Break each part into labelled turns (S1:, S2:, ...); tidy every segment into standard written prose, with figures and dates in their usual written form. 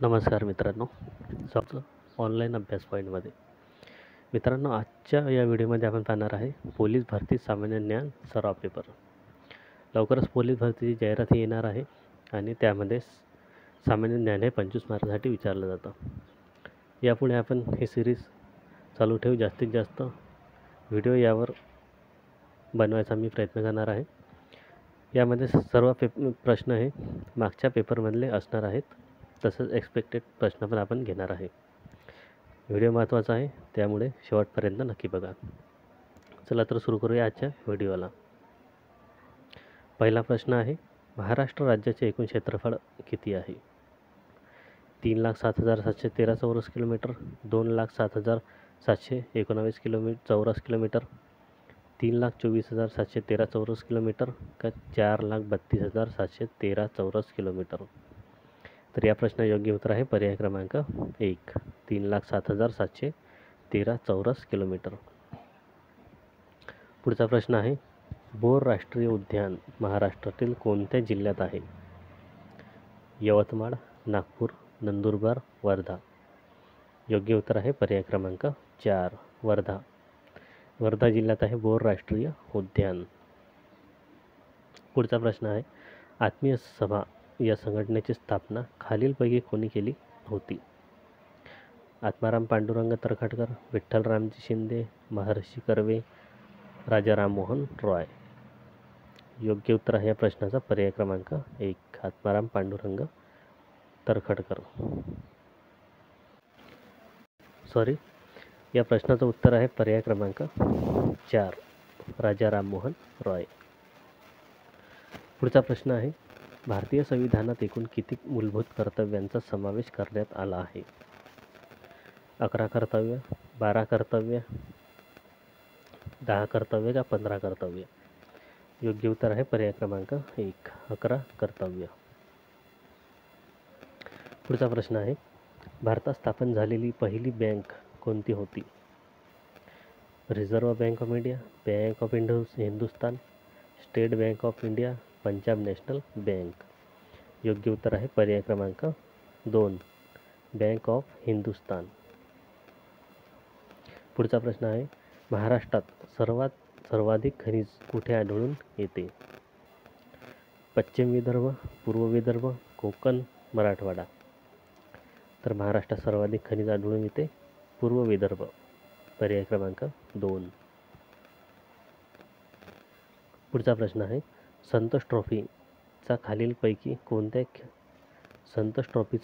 S1: नमस्कार मित्रांनो, सबचं ऑनलाईन अभ्यास पॉईंटमध्ये. मित्रांनो, आजच्या या व्हिडिओमध्ये आपण पाहणार आहे पोलीस भरती सामान्य ज्ञान सराव पेपर. लवकरच पोलीस भरतीची जाहिरात येणार आहे आणि त्यामध्ये सामान्य ज्ञान हे 25 मार्कासाठी विचारलं जातं. यापुढे आपण ही सिरीज चालू ठेवू. जास्तीत जास्त व्हिडिओ यावर बनवायचा मी प्रयत्न करणार आहे. यामध्ये सर्व प्रश्न हे मागच्या पेपरमधले असणार आहेत. तसंच एक्सपेक्टेड प्रश्न पण आपण घेणार आहे. व्हिडिओ महत्त्वाचा आहे, त्यामुळे शेवटपर्यंत नक्की बघा. चला तर सुरू करूया आजच्या व्हिडिओला. पहिला प्रश्न आहे, महाराष्ट्र राज्याचे एकूण क्षेत्रफळ किती आहे? 3,07,713 चौरस किलोमीटर, 2,07,719 चौरस किलोमीटर, 3,24,713 चौरस किलोमीटर का 4,32,713 चौरस किलोमीटर? तर या प्रश्न योग्य उत्तर आहे पर्याय क्रमांक 1, 3,07,713 चौरस किलोमीटर. पुढचा प्रश्न आहे, बोर राष्ट्रीय उद्यान महाराष्ट्रातील कोणत्या जिल्ह्यात आहे? यवतमाळ, नागपूर, नंदुरबार, वर्धा. योग्य उत्तर आहे पर्याय क्रमांक 4, वर्धा. वर्धा जिल्ह्यात आहे बोर राष्ट्रीय उद्यान. पुढचा प्रश्न आहे, आत्मीय सभा या संघटनेची स्थापना खालीलपैकी कोणी केली होती? आत्माराम पांडुरंग तरखडकर, विठ्ठल रामजी शिंदे, महर्षी कर्वे, राजा राममोहन रॉय. योग्य उत्तर आहे या प्रश्नाचा पर्याय क्रमांक 1, आत्माराम पांडुरंग तरखडकर. या प्रश्नाचं उत्तर आहे पर्याय क्रमांक 4, राजा राममोहन रॉय. पुढचा प्रश्न आहे, भारतीय संविधानात एकूण किती मूलभूत कर्तव्यांचा समावेश करण्यात आला आहे? 11 कर्तव्य, 12 कर्तव्य, 10 कर्तव्य का 15 कर्तव्य? योग्य उत्तर आहे पर्याय क्रमांक 1, 11 कर्तव्य. पुढचा प्रश्न आहे, भारतात स्थापन झालेली पहिली बँक कोणती होती? Reserve bank of India, bank of Hindustan, state bank of India, Punjab national bank. योग्य उत्तर आहे पर्याय क्रमांक 2, बँक ऑफ हिंदुस्तान. पुढचा प्रश्न आहे, महाराष्ट्रात सर्वाधिक खनिज कुठे आढळून येते? पश्चिम विदर्भ, पूर्व विदर्भ, कोकण, मराठवाडा. तर महाराष्ट्रात सर्वाधिक खनिज आढळून येते पूर्व विदर्भ. पर्याय क्रमांक 2. पुढचा प्रश्न आहे, संतोष ट्रॉफीचा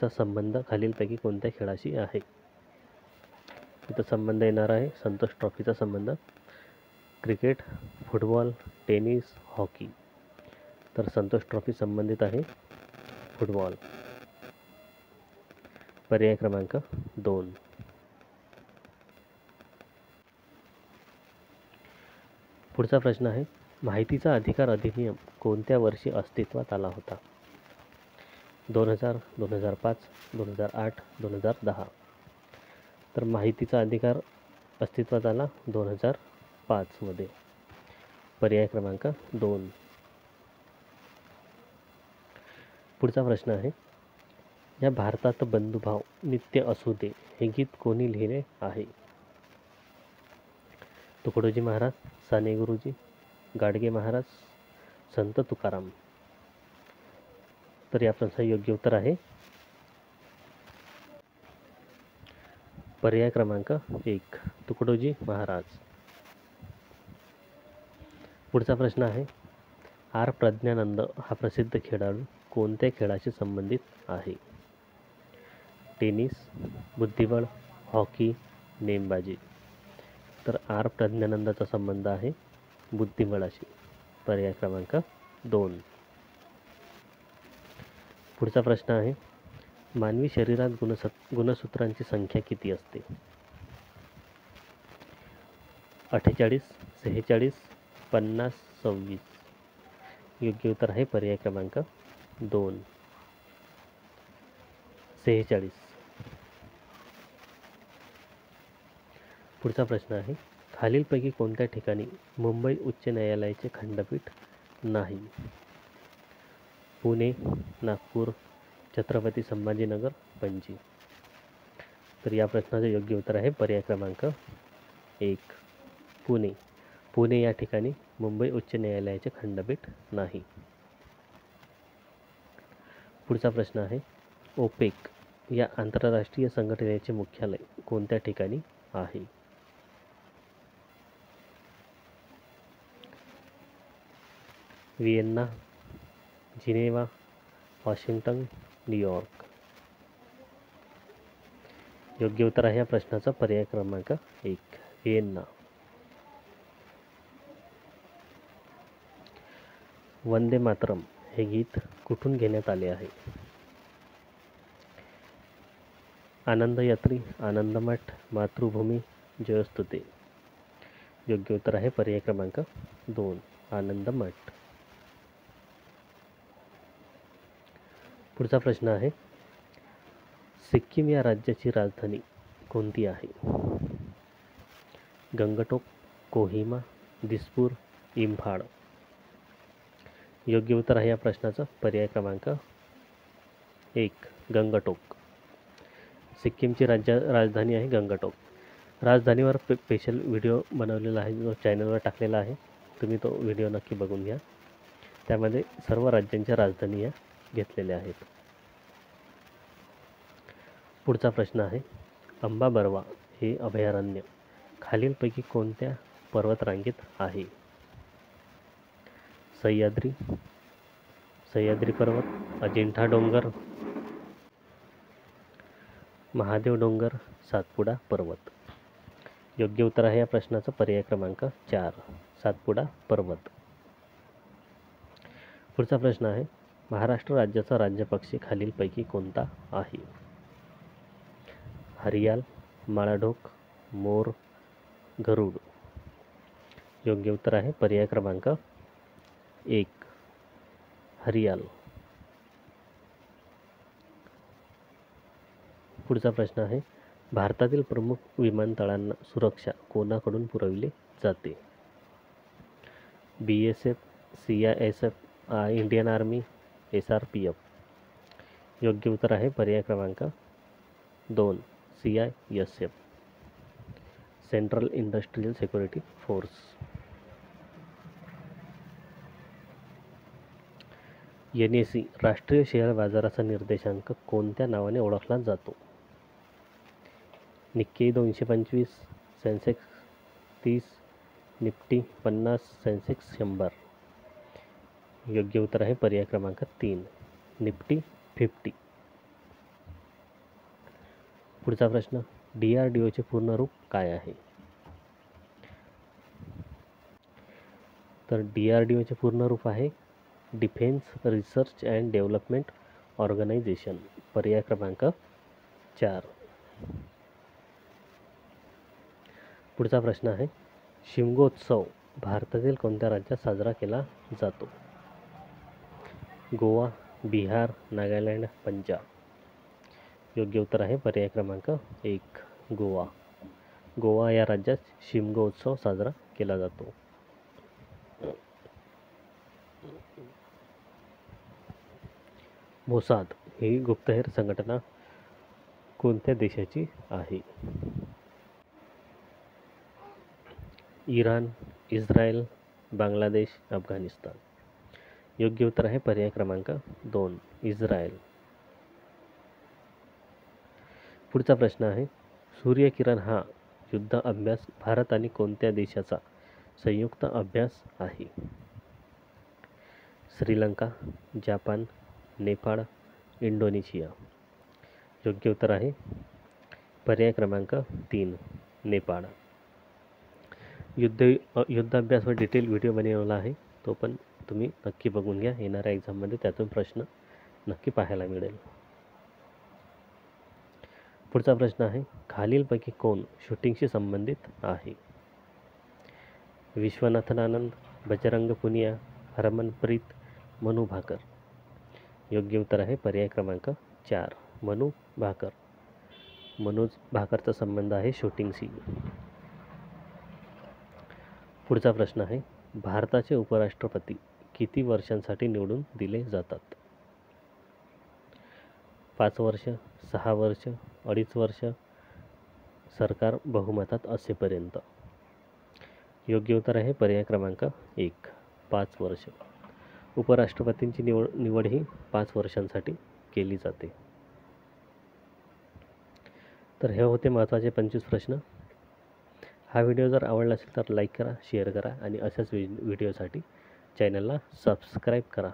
S1: संबंध खालीलपैकी कोणत्या खेळाशी आहे? इथं संबंध येणार आहे संतोष ट्रॉफीचा संबंध क्रिकेट, फुटबॉल, टेनिस, हॉकी. तर संतोष ट्रॉफी संबंधित आहे फुटबॉल. पर्याय क्रमांक 2. पुढचा प्रश्न आहे, माहितीचा अधिकार अधिनियम कोणत्या वर्षी अस्तित्वात आला होता? 2000, 2005, 2008, 2010. तर माहितीचा अधिकार अस्तित्वात आला 2005 मध्ये. पर्याय क्रमांक 2. पुढचा प्रश्न आहे, या भारतात बंधुभाव नित्य असू दे हे गीत कोणी लिहिले आहे? तुकडोजी महाराज, साने गुरुजी, गाडगे महाराज, संत तुकाराम. तर या प्रश्नाचं योग्य उत्तर आहे पर्याय क्रमांक 1, तुकडोजी महाराज. पुढचा प्रश्न आहे, आर प्रज्ञानंद हा प्रसिद्ध खेळाडू कोणत्या खेळाशी संबंधित आहे? टेनिस, बुद्धिबळ, हॉकी, नेमबाजी. तर आर प्रज्ञानंदाचा संबंध आहे बुद्धिबळाशी. पर्याय क्रमांक 2. पुढचा प्रश्न आहे, मानवी शरीरात गुणसूत्रांची संख्या किती असते? 48, 46, 50, 26. योग्य उत्तर आहे पर्याय क्रमांक 2, 46. पुढचा प्रश्न आहे, खालीलपैकी कोणत्या ठिकाणी मुंबई उच्च न्यायालयाचे खंडपीठ नाही? पुणे, नागपूर, छत्रपती संभाजीनगर पणजी. तर या प्रश्नाचे योग्य उत्तर आहे पर्याय क्रमांक 1 पुणे. पुणे या ठिकाणी मुंबई उच्च न्यायालयाचे खंडपीठ नाही. पुढचा प्रश्न आहे ओपेक या आंतरराष्ट्रीय संघटनेचे मुख्यालय कोणत्या ठिकाणी आहे? Vienna, Geneva, Washington, New York. योग्य उत्तर आहे या प्रश्नाचा पर्याय क्रमांक 1 व्हिएन्ना. वंदे मातरम हे गीत कुठून घेण्यात आले आहे? आनंदयात्री, आनंदमठ, मातृभूमी, जयस्तुते. योग्य उत्तर आहे पर्याय क्रमांक 2 आनंदमठ. पुढचा प्रश्न आहे सिक्कीम या राज्याची राजधानी कोणती आहे? गंगटोक, कोहिमा, दिसपूर, इम्फाळ. योग्य उत्तर आहे या प्रश्नाचा पर्याय क्रमांक 1 गंगटोक. सिक्कीमची राजधानी आहे गंगटोक. राजधानीवर स्पेशल व्हिडिओ बनवलेला आहे जो चॅनलवर टाकलेला आहे. तुम्ही तो व्हिडिओ नक्की बघून घ्या. त्यामध्ये सर्व राज्यांच्या राजधानी या घेतलेल्या आहेत. पुढचा प्रश्न आहे अंबाबरवा हे अभयारण्य खालीलपैकी कोणत्या पर्वतरांगेत आहे? सह्याद्री, सह्याद्री पर्वत, अजिंठा डोंगर, महादेव डोंगर, सातपुडा पर्वत. योग्य उत्तर आहे या प्रश्नाचा पर्याय क्रमांक 4 सातपुडा पर्वत. पुढचा प्रश्न आहे महाराष्ट्र राज्याचा राज्यपक्षी खालीलपैकी कोणता आहे? हरियाल, माळढोक, मोर, गरुड. योग्य उत्तर आहे पर्याय क्रमांक 1 हरियाल. पुढचा प्रश्न आहे भारतातील प्रमुख विमानतळांना सुरक्षा कोणाकडून पुरवली जाते? BSF, CISF, Indian army, SRPF. योग्य उत्तर आहे पर्याय क्रमांक 2 CISF central industrial security force. NSE राष्ट्रीय शेअर बाजाराचा निर्देशांक कोणत्या नावाने ओळखला जातो? Nikkei 225, Sensex 30, Nifty 50, Sensex 100. योग्य उत्तर आहे पर्याय क्रमांक 3 निफ्टी 50. पुढचा प्रश्न DRDOचे पूर्ण रूप काय आहे? तर DRDOचे पूर्ण रूप आहे defence research and development organisation. पर्याय क्रमांक 4. पुढचा प्रश्न आहे शिमगोत्सव भारतातील कोणत्या राज्यात साजरा केला जातो? गोवा, बिहार, नागालँड, पंजाब. योग्य उत्तर आहे पर्याय क्रमांक 1 गोवा. गोवा या राज्यात शिमगोत्सव साजरा केला जातो. मोसाद ही गुप्तहेर संघटना कोणत्या देशाची आहे? Iran, Israel, Bangladesh, Afghanistan. योग्य उत्तर आहे पर्याय क्रमांक 2 इस्रायल. पुढचा प्रश्न आहे सूर्यकिरण हा युद्ध अभ्यास भारत आणि कोणत्या देशाचा संयुक्त अभ्यास आहे? Sri Lanka, Japan, Nepal, Indonesia. योग्य उत्तर आहे पर्याय क्रमांक 3 नेपाळ. युद्धाभ्यासवर डिटेल व्हिडिओ बनवला आहे. तो पण तुम्ही नक्की बघून घ्या. येणाऱ्या एक्झाममध्ये त्यातून प्रश्न नक्की पाहायला मिळेल. पुढचा प्रश्न आहे खालीलपैकी कोण शूटिंगशी संबंधित आहे? विश्वनाथन आनंद, बजरंग पुनिया, हरमनप्रीत, मनू भाकर. योग्य उत्तर आहे पर्याय क्रमांक 4 मनू भाकर. मनोज भाकरचा संबंध आहे शूटिंगशी. पुढचा प्रश्न आहे भारताचे उपराष्ट्रपती किती वर्षांसाठी निवडून दिले जातात? 5 वर्ष, 6 वर्ष, 2.5 वर्ष, सरकार बहुमतात असेपर्यंत. योग्य उत्तर आहे पर्याय क्रमांक 1, 5 वर्ष. उपराष्ट्रपतींची निवड ही 5 वर्षांसाठी केली जाते. तर हे होते महत्त्वाचे 25 प्रश्न. हा व्हिडिओ जर आवडला असेल तर लाईक करा, शेअर करा आणि अशाच व्हिडिओसाठी चॅनलला सबस्क्राईब करा.